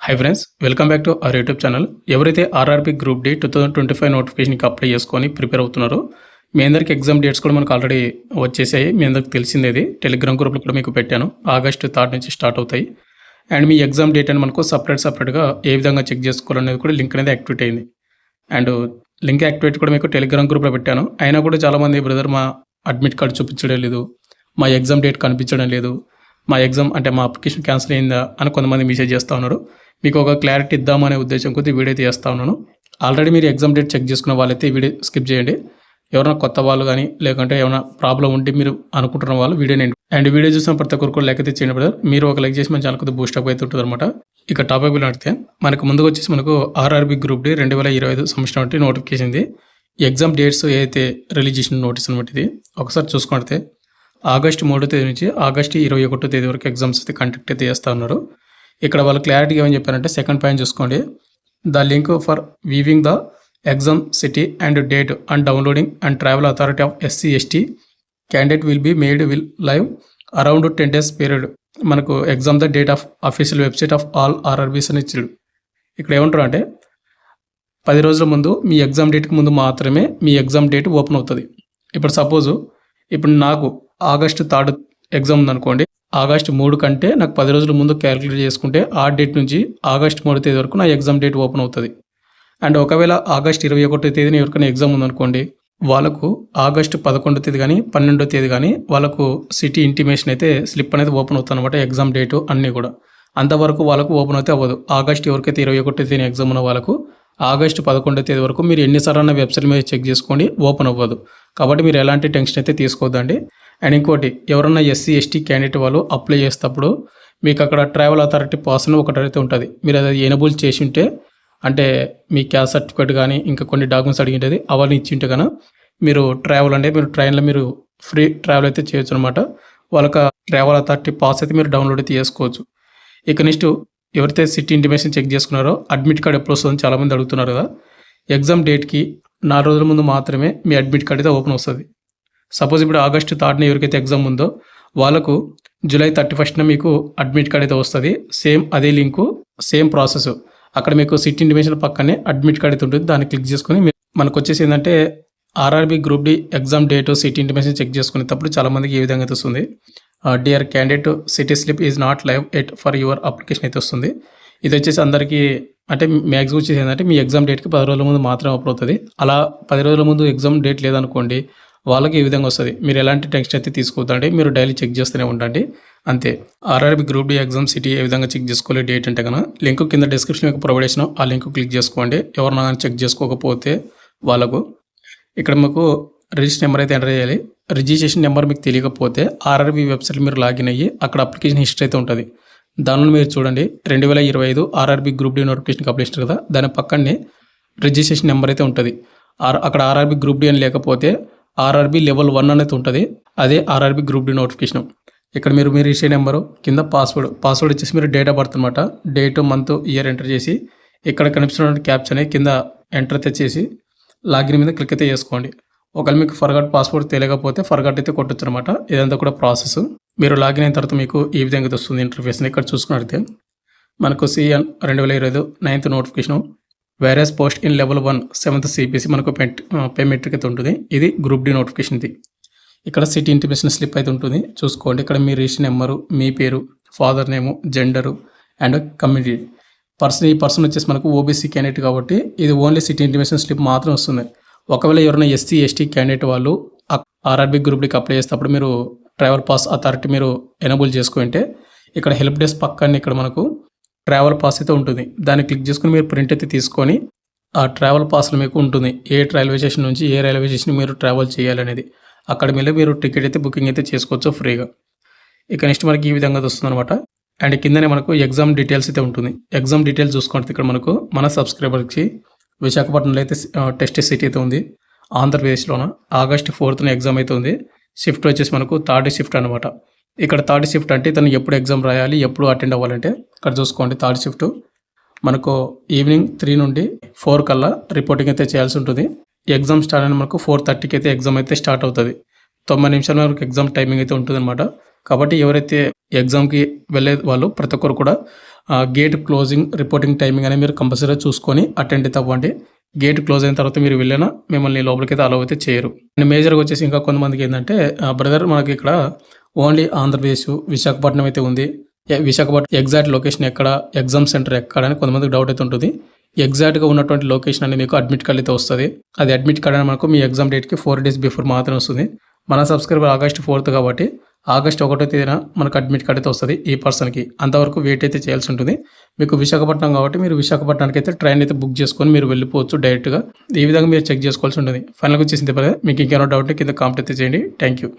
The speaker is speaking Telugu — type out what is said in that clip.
Hi friends, welcome back to our YouTube channel. ఎవరైతే ఆర్ఆర్బీ గ్రూప్ డి 2025 నోటిఫికేషన్కి అప్లై చేసుకొని ప్రిపేర్ అవుతున్నారో మీ అందరికి ఎగ్జామ్ డేట్స్ కూడా మనకు ఆల్రెడీ వచ్చేసాయి. మీ అందరికి తెలిసిందేది టెలిగ్రామ్ గ్రూప్లో కూడా మీకు పెట్టాను. ఆగస్టు 3 నుంచి స్టార్ట్ అవుతాయి. అండ్ మీ ఎగ్జామ్ డేట్ అని మనకు సపరేట్గా ఏ విధంగా చెక్ చేసుకోవాలనేది కూడా లింక్ అనేది యాక్టివేట్ అయింది. అండ్ లింక్ యాక్టివేట్ కూడా మీకు టెలిగ్రామ్ గ్రూప్లో పెట్టాను. అయినా కూడా చాలామంది బ్రదర్ మా అడ్మిట్ కార్డు చూపించడం లేదు, మా ఎగ్జామ్ డేట్ కనిపించడం లేదు, మా ఎగ్జామ్ అంటే మా అప్లికేషన్ క్యాన్సిల్ అయిందా అని కొంతమంది మెసేజ్ చేస్తూ ఉన్నారు. మీకు ఒక క్లారిటీ ఇద్దామనే ఉద్దేశం కొద్ది వీడియో తీస్తూ ఉన్నాను. ఆల్రెడీ మీరు ఎగ్జామ్ డేట్ చెక్ చేసుకున్న వాళ్ళైతే ఈ వీడియో స్కిప్ చేయండి. ఎవరైనా కొత్త వాళ్ళు కానీ లేకుంటే ఏమైనా ప్రాబ్లం ఉంటే మీరు అనుకుంటున్న వాళ్ళు వీడియోని అండ్ వీడియో చూసిన ప్రతి ఒక్కరు లైక్ అయితే చేయండి బ్రదర్. మీరు ఒక లైక్ చేసి మన ఛానల్ కొద్దిగా బూస్టప్ అయితే ఉంటుంది అనమాట. ఇక టాపిక్ అడిగితే మనకు ముందుకు వచ్చేసి మనకు ఆర్ఆర్బీ గ్రూప్ డి 2025 సంవత్సరం అంటే నోటిఫికేషన్ ఇది. ఎగ్జామ్ డేట్స్ ఏదైతే రిలీజ్ చేసిన నోటీస్ అనమాట ఇది. ఒకసారి చూసుకుంటే ఆగస్టు 3వ తేదీ నుంచి ఆగస్టు 21వ తేదీ వరకు ఎగ్జామ్స్ అయితే కండక్ట్ అయితే చేస్తూ ఉన్నారు. ఇక్కడ వాళ్ళు క్లారిటీగా ఏమని చెప్పారంటే సెకండ్ పాయింట్ చూసుకోండి. The link for viewing the exam city and date and downloading and travel authority of SC/ST candidate will be made live around 10 days period. మనకు exam the date of official website of all RRBs అని ఇచ్చాడు. ఇక్కడ ఏమంటారు అంటే 10 రోజుల ముందు మీ ఎగ్జామ్ డేట్కి ముందు మాత్రమే మీ ఎగ్జామ్ డేట్ ఓపెన్ అవుతుంది. ఇప్పుడు సపోజు ఇప్పుడు నాకు ఆగస్టు 3 ఎగ్జామ్ ఉందనుకోండి. ఆగస్టు 3 కంటే నాకు 10 రోజుల ముందు క్యాలిక్యులేట్ చేసుకుంటే ఆ డేట్ నుంచి ఆగస్టు 3వ తేదీ వరకు నా ఎగ్జామ్ డేట్ ఓపెన్ అవుతుంది. అండ్ ఒకవేళ ఆగస్టు 21వ తేదీన ఎవరికైనా ఎగ్జామ్ ఉందనుకోండి, వాళ్ళకు ఆగస్టు 11వ తేదీ కానీ 12వ తేదీ కానీ వాళ్ళకు సిటీ ఇంటిమేషన్ అయితే స్లిప్ అనేది ఓపెన్ అవుతుంది అనమాట. ఎగ్జామ్ డేటు అన్నీ కూడా అంతవరకు వాళ్ళకు ఓపెన్ అయితే అవ్వదు. ఆగస్టు ఎవరికైతే 21వ తేదీన ఎగ్జామ్ ఉన్న వాళ్ళకు ఆగస్టు 11వ తేదీ వరకు మీరు ఎన్నిసార్లు వెబ్సైట్ మీద చెక్ చేసుకోండి, ఓపెన్ అవ్వదు. కాబట్టి మీరు ఎలాంటి టెన్షన్ అయితే తీసుకోవద్దండి. అండ్ ఇంకోటి, ఎవరన్నా SC/ST క్యాండిడేట్ వాళ్ళు అప్లై చేసేటప్పుడు మీకు అక్కడ ట్రావెల్ అథారిటీ పాస్ అని ఒకటి అయితే ఉంటుంది. మీరు అది ఎనబుల్ చేసి ఉంటే అంటే మీ క్యాస్ట్ సర్టిఫికేట్ కానీ ఇంకా కొన్ని డాక్యుమెంట్స్ అడిగింటది అవన్నీ ఇచ్చి ఉంటే కన్నా మీరు ట్రావెల్ అంటే మీరు ట్రైన్లో మీరు ఫ్రీ ట్రావెల్ అయితే చేయొచ్చు అనమాట. వాళ్ళకి ట్రావెల్ అథారిటీ పాస్ అయితే మీరు డౌన్లోడ్ అయితే చేసుకోవచ్చు. ఇక నెక్స్ట్ ఎవరైతే సిటీ ఇంటిమేషన్ చెక్ చేసుకున్నారో అడ్మిట్ కార్డ్ ఎప్పుడు వస్తుందని చాలామంది అడుగుతున్నారు కదా. ఎగ్జామ్ డేట్కి 4 రోజుల ముందు మాత్రమే మీ అడ్మిట్ కార్డ్ అయితే ఓపెన్ వస్తుంది. సపోజ్ ఇప్పుడు ఆగస్టు 3న ఎవరికైతే ఎగ్జామ్ ఉందో వాళ్ళకు జూలై 31న మీకు అడ్మిట్ కార్డ్ అయితే వస్తుంది. సేమ్ అదే లింకు, సేమ్ ప్రాసెస్. అక్కడ మీకు సిటీ ఇంటిమేషన్ పక్కనే అడ్మిట్ కార్డ్ అయితే ఉంటుంది. దాన్ని క్లిక్ చేసుకుని మనకు వచ్చేసి ఏంటంటే RRB group D exam date city intimation check చేసుకునేటప్పుడు చాలామందికి ఏ విధంగా అయితే వస్తుంది, dear candidate city slip is not live at for your application అయితే వస్తుంది. ఇది వచ్చేసి అందరికీ అంటే మ్యాక్సిమం వచ్చేసి ఏంటంటే మీ ఎగ్జామ్ డేట్కి 10 రోజుల ముందు మాత్రమే అప్లోడ్ అవుతుంది. అలా 10 రోజుల ముందు ఎగ్జామ్ డేట్ లేదనుకోండి, వాళ్ళకి ఈ విధంగా వస్తుంది. మీరు ఎలాంటి టెన్షన్ అయితే తీసుకోవద్దండి, మీరు డైలీ చెక్ చేస్తూనే ఉండండి అంతే. RRB group D exam city ఏ విధంగా చెక్ చేసుకోవాలి డేట్ అంటే కన్నా లింక్ కింద డిస్క్రిప్షన్ మీకు ప్రొవైడ్ చేసిన ఆ లింక్ క్లిక్ చేసుకోండి. ఎవరైనా చెక్ చేసుకోకపోతే వాళ్ళకు ఇక్కడ మీకు రిజిస్టర్ నెంబర్ అయితే ఎంటర్ చేయాలి. రిజిస్ట్రేషన్ నెంబర్ మీకు తెలియకపోతే ఆర్ఆర్బీ వెబ్సైట్ మీరు లాగిన్ అయ్యి అక్కడ అప్లికేషన్ హిస్టరీ అయితే ఉంటుంది. దానిలో మీరు చూడండి 2025 RRB group D notification apply చేస్తారు కదా, దాని పక్కనే రిజిస్ట్రేషన్ నెంబర్ అయితే ఉంటుంది. అక్కడ ఆర్ఆర్బీ గ్రూప్ డి అని లేకపోతే ఆర్ఆర్బీ లెవెల్ 1 అనేది ఉంటుంది. అదే ఆర్ఆర్బీ గ్రూప్ డి నోటిఫికేషన్. ఇక్కడ మీరు మీ రిజిస్టర్ నెంబరు కింద పాస్వర్డ్ వచ్చేసి మీరు డేట్ ఆఫ్ బర్త్ అనమాట. డేట్, మంత్, ఇయర్ ఎంటర్ చేసి ఇక్కడ కనిపిస్తున్న క్యాప్చర్ అనేది కింద ఎంటర్ అయితే చేసి లాగిన్ మీద క్లిక్ అయితే చేసుకోండి. ఒకవేళ మీకు ఫర్గాట్ పాస్వర్డ్ తెలియకపోతే ఫర్గాట్ అయితే కొట్టచ్చు అనమాట. ఇదంతా కూడా ప్రాసెస్. మీరు లాగిన్ అయిన తర్వాత మీకు ఈ విధంగా వస్తుంది ఇంటర్ఫేస్. ఇక్కడ చూసుకున్నట్లయితే మనకు CN 2025 9th notification virus post in level 1 7th CPC మనకు పేమెంట్కి అయితే ఉంటుంది. ఇది గ్రూప్ డి నోటిఫికేషన్. ఇది ఇక్కడ సిటీ ఇంటిమేషన్ స్లిప్ అయితే ఉంటుంది. చూసుకోండి. ఇక్కడ మీ రిజిస్టర్ నెంబరు, మీ పేరు, father name, gender and community. ఈ పర్సన్ వచ్చేసి మనకు OBC క్యాండిడేట్ కాబట్టి ఇది ఓన్లీ సిటీ ఇంటిమేషన్ స్లిప్ మాత్రం వస్తుంది. ఒకవేళ ఎవరైనా SC/ST క్యాండిడేట్ వాళ్ళు ఆర్ఆర్బీ గ్రూప్ డికి అప్లై చేసేటప్పుడు మీరు ట్రావెల్ పాస్ అథారిటీ మీరు ఎనబుల్ చేసుకుంటే ఇక్కడ హెల్ప్ డెస్క్ పక్కన ఇక్కడ మనకు ట్రావెల్ పాస్ అయితే ఉంటుంది. దాన్ని క్లిక్ చేసుకుని మీరు ప్రింట్ అయితే తీసుకొని ఆ ట్రావెల్ పాస్లో మీకు ఉంటుంది ఏ రైల్వే స్టేషన్ నుంచి ఏ రైల్వే స్టేషన్ మీరు ట్రావెల్ చేయాలనేది. అక్కడ మీరు టికెట్ అయితే బుకింగ్ అయితే చేసుకోవచ్చు ఫ్రీగా. ఇక నెక్స్ట్ మనకి ఈ విధంగా వస్తుంది అనమాట. అండ్ కిందనే మనకు ఎగ్జామ్ డీటెయిల్స్ అయితే ఉంటుంది. ఎగ్జామ్ డీటెయిల్స్ చూసుకుంటే ఇక్కడ మనకు మన సబ్స్క్రైబర్కి విశాఖపట్నంలో అయితే టెస్ట్ సిటీ అయితే ఉంది. ఆంధ్రప్రదేశ్లోన ఆగస్టు 4th ఎగ్జామ్ అయితే ఉంది. షిఫ్ట్ వచ్చేసి మనకు 3rd షిఫ్ట్ అనమాట. ఇక్కడ 3rd షిఫ్ట్ అంటే తను ఎప్పుడు ఎగ్జామ్ రాయాలి, ఎప్పుడు అటెండ్ అవ్వాలంటే ఇక్కడ చూసుకోండి. 3rd షిఫ్ట్ మనకు ఈవినింగ్ 3 నుండి 4 కల్లా రిపోర్టింగ్ అయితే చేయాల్సి ఉంటుంది. ఎగ్జామ్ స్టార్ట్ అయిన మనకు 4:30కి అయితే ఎగ్జామ్ అయితే స్టార్ట్ అవుతుంది. 90 నిమిషాల వరకు ఎగ్జామ్ టైమింగ్ అయితే ఉంటుంది అనమాట. కాబట్టి ఎవరైతే ఎగ్జామ్కి వెళ్ళే వాళ్ళు ప్రతి ఒక్కరు కూడా గేట్ క్లోజింగ్ రిపోర్టింగ్ టైమింగ్ అనేది మీరు కంపల్సరీగా చూసుకొని అటెండ్ అయితే అవ్వండి. గేట్ క్లోజ్ అయిన తర్వాత మీరు వెళ్ళినా మిమ్మల్ని లోపలికైతే అలౌ అయితే చేయరు. అండ్ మేజర్గా వచ్చేసి ఇంకా కొంతమందికి ఏంటంటే బ్రదర్ మనకి ఇక్కడ ఓన్లీ ఆంధ్రప్రదేశ్ విశాఖపట్నం అయితే ఉంది. విశాఖపట్నం ఎగ్జాక్ట్ లొకేషన్ ఎక్కడ, ఎగ్జామ్ సెంటర్ ఎక్కడ అని కొంతమందికి డౌట్ అయితే ఉంటుంది. ఎగ్జాక్ట్గా ఉన్నటువంటి లొకేషన్ అనేది మీకు అడ్మిట్ కార్డ్ అయితే వస్తుంది. అది అడ్మిట్ కార్డ్ అని మనకు మీ ఎగ్జామ్ డేట్కి 4 days బిఫోర్ మాత్రమే వస్తుంది. మన సబ్స్క్రైబర్ ఆగస్ట్ 4th కాబట్టి ఆగస్ట్ 1వ తేదీన మనకు అడ్మిట్ కార్డ్ అయితే వస్తుంది ఈ పర్సన్కి. అంతవరకు వెయిట్ అయితే చేయాల్సి ఉంటుంది. మీకు విశాఖపట్నం కాబట్టి మీరు విశాఖపట్నానికి అయితే ట్రైన్ అయితే బుక్ చేసుకొని మీరు వెళ్ళిపోవచ్చు డైరెక్ట్గా. ఈ విధంగా మీరు చెక్ చేసుకోవాల్సి ఉంటుంది. ఫైనల్గా వచ్చేసింది. మీకు ఇంకేమైనా డౌట్ కింద కామెంట్ అయితే చేయండి. Thank you.